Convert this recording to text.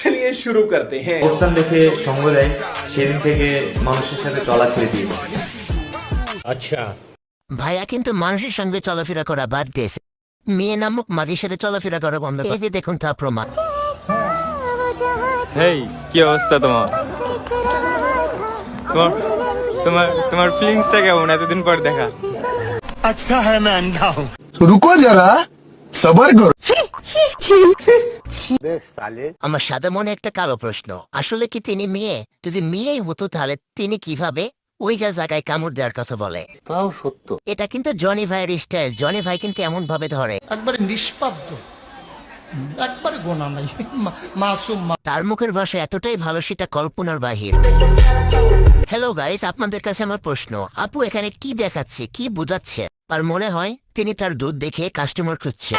चलिए शुरू करते हैं। অবস্থান দেখে সঙ্গ দেয়, সেদিন থেকে মানুষের সাথে চলা ছেড়ে দিয়ে। ভাইয়া কিন্তু মানুষের সঙ্গে চলাফেরা করা বাদ দিয়েছে, মেয়ে নামক মাগির সাথে চলাফেরা করা বন্ধ করে। এই যে দেখুন তা প্রমাণ। হেই, কি অবস্থা তোমার? তোমার তোমার তোমার ফিলিংসটা কেমন এতদিন পর দেখা? रुको जरा सबर करो। আমার সাদা মনে একটা কালো প্রশ্ন, আসলে কি তিনি মেয়ে? যদি মেয়েই হতো তাহলে তিনি কিভাবে ওই জায়গায় কামড় দেওয়ার কথা বলে? তাও সত্য। এটা কিন্তু জনি ভাইয়ের স্টাইল। জনি ভাই কিন্তু এমন ভাবে ধরে, একবারে নিষ্পাদ্য, একবারে গোনা নাই, মাসুম। তার মুখের ভাষা এতটাই ভালো সেটা কল্পনার বাহির। হ্যালো গাইস, আপনাদের কাছে আমার প্রশ্ন, আপু এখানে কি দেখাচ্ছে, কি বোঝাচ্ছে? আর মনে হয় তিনি তার দুধ দেখে কাস্টমার খুঁজছে।